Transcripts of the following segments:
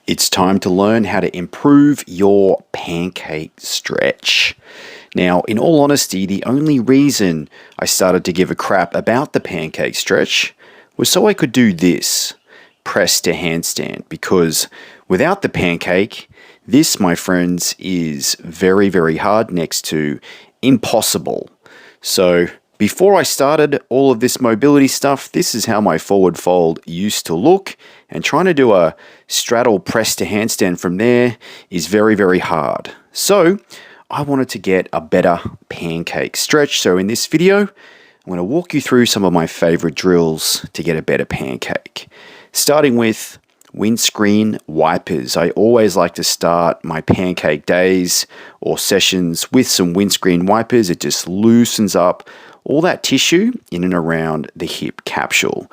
It's time to learn how to improve your pancake stretch. Now, in all honesty, the only reason I started to give a crap about the pancake stretch was so I could do this, press to handstand, because without the pancake, this, my friends, is very, very hard, next to impossible. So before I started all of this mobility stuff, this is how my forward fold used to look, and trying to do a straddle press to handstand from there is very, very hard. So I wanted to get a better pancake stretch. So in this video, I'm going to walk you through some of my favorite drills to get a better pancake. Starting with windscreen wipers. I always like to start my pancake days or sessions with some windscreen wipers. It just loosens up all that tissue in and around the hip capsule.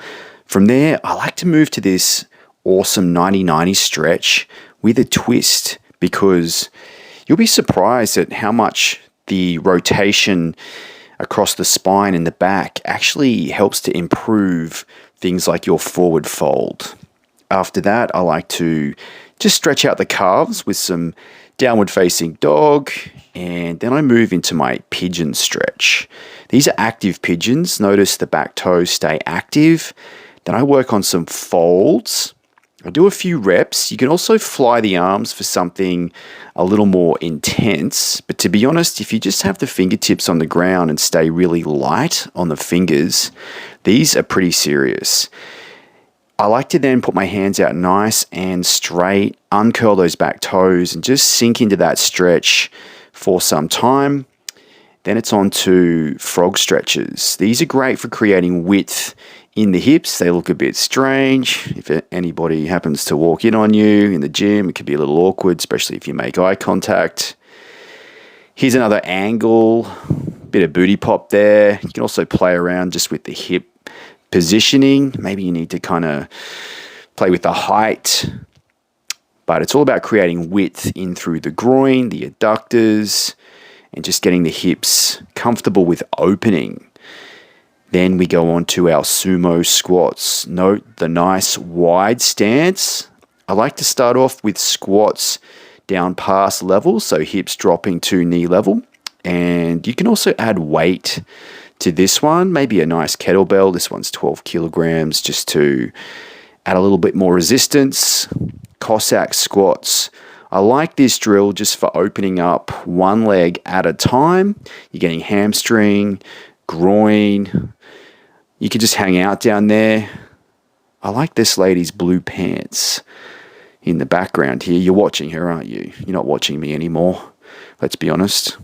From there, I like to move to this awesome 90-90 stretch with a twist, because you'll be surprised at how much the rotation across the spine and the back actually helps to improve things like your forward fold. After that, I like to just stretch out the calves with some downward facing dog, and then I move into my pigeon stretch. These are active pigeons. Notice the back toes stay active. Then I work on some folds. I do a few reps. You can also fly the arms for something a little more intense. But to be honest, if you just have the fingertips on the ground and stay really light on the fingers, these are pretty serious. I like to then put my hands out nice and straight, uncurl those back toes, and just sink into that stretch for some time. Then it's on to frog stretches. These are great for creating width in the hips. They look a bit strange. If anybody happens to walk in on you in the gym, it could be a little awkward, especially if you make eye contact. Here's another angle, bit of booty pop there. You can also play around just with the hip positioning. Maybe you need to kind of play with the height, but it's all about creating width in through the groin, the adductors, and just getting the hips comfortable with opening. Then we go on to our sumo squats. Note the nice wide stance. I like to start off with squats down past level, so hips dropping to knee level. And you can also add weight to this one, maybe a nice kettlebell. This one's 12 kilograms, just to add a little bit more resistance. Cossack squats. I like this drill just for opening up one leg at a time. You're getting hamstring, groin. You can just hang out down there. I like this lady's blue pants in the background here. You're watching her, aren't you? You're not watching me anymore, let's be honest.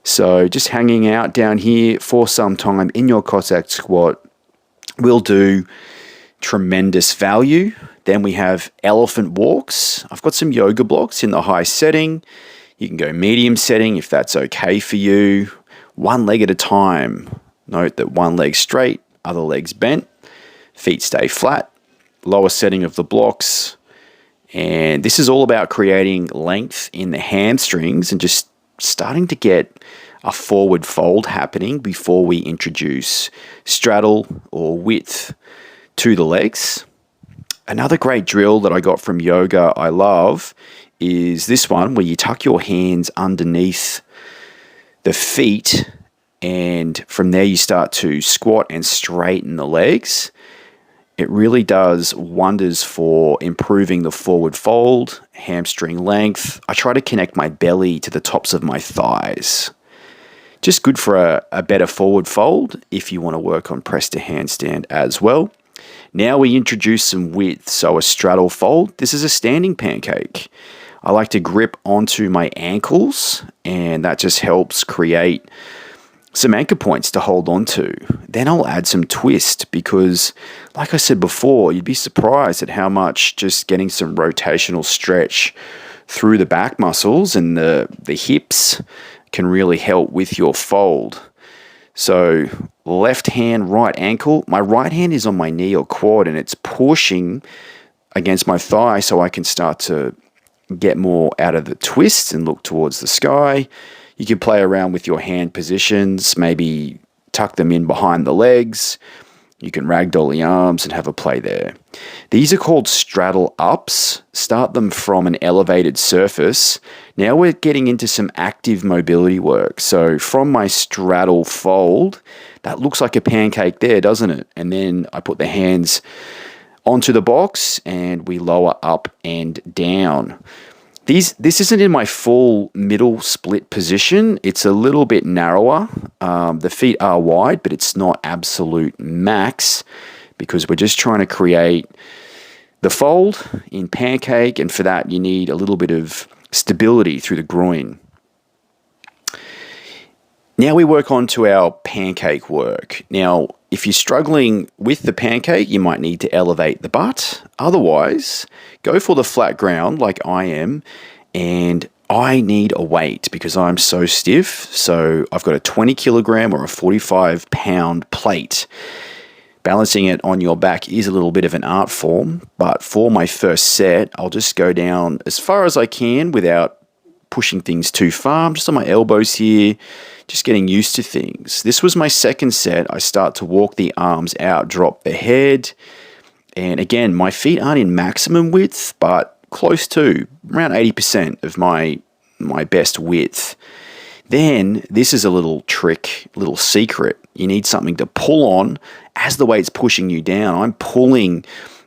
So just hanging out down here for some time in your Cossack squat will do tremendous value. Then we have elephant walks. I've got some yoga blocks in the high setting. You can go medium setting if that's okay for you. One leg at a time. Note that one leg straight, other leg's bent. Feet stay flat. Lower setting of the blocks. And this is all about creating length in the hamstrings and just starting to get a forward fold happening before we introduce straddle or width to the legs. Another great drill that I got from yoga I love is this one, where you tuck your hands underneath the feet, and from there you start to squat and straighten the legs. It really does wonders for improving the forward fold, hamstring length. I try to connect my belly to the tops of my thighs. Just good for a better forward fold if you want to work on press to handstand as well. Now we introduce some width, so a straddle fold. This is a standing pancake. I like to grip onto my ankles, and that just helps create some anchor points to hold on to. Then I'll add some twist, because like I said before, you'd be surprised at how much just getting some rotational stretch through the back muscles and the hips can really help with your fold. So left hand, right ankle. My right hand is on my knee or quad, and it's pushing against my thigh so I can start to get more out of the twist and look towards the sky. You can play around with your hand positions, maybe tuck them in behind the legs. You can ragdoll the arms and have a play there. These are called straddle ups. Start them from an elevated surface. Now we're getting into some active mobility work. So from my straddle fold, that looks like a pancake there, doesn't it? And then I put the hands onto the box and we lower up and down. This isn't in my full middle split position. It's a little bit narrower. The feet are wide, but it's not absolute max because we're just trying to create the fold in pancake, and for that you need a little bit of stability through the groin. Now we work on to our pancake work. Now, if you're struggling with the pancake, you might need to elevate the butt. Otherwise, go for the flat ground like I am, and I need a weight because I'm so stiff. So I've got a 20 kilogram or a 45 pound plate. Balancing it on your back is a little bit of an art form, but for my first set, I'll just go down as far as I can without pushing things too far. I'm just on my elbows here, just getting used to things. This was my second set. I start to walk the arms out, drop the head. And again, my feet aren't in maximum width, but close to, around 80% of my best width. Then, this is a little trick, little secret. You need something to pull on as the weight's pushing you down. I'm pulling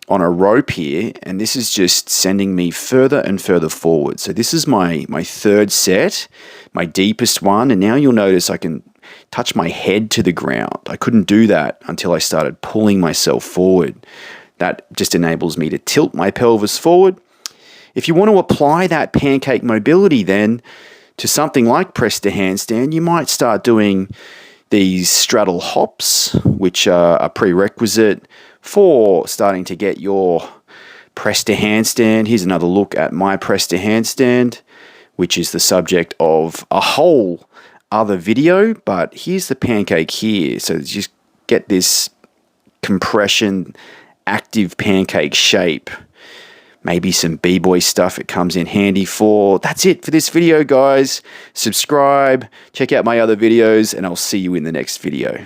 on a rope here, and this is just sending me further and further forward. So this is my third set, my deepest one, and now you'll notice I can touch my head to the ground. I couldn't do that until I started pulling myself forward. That just enables me to tilt my pelvis forward. If you want to apply that pancake mobility then to something like press to handstand, you might start doing these straddle hops, which are a prerequisite for starting to get your press to handstand. Here's another look at my press to handstand, which is the subject of a whole other video, but here's the pancake here. So just get this compression, active pancake shape. Maybe some b-boy stuff it comes in handy for. That's it for this video, guys. Subscribe, check out my other videos, and I'll see you in the next video.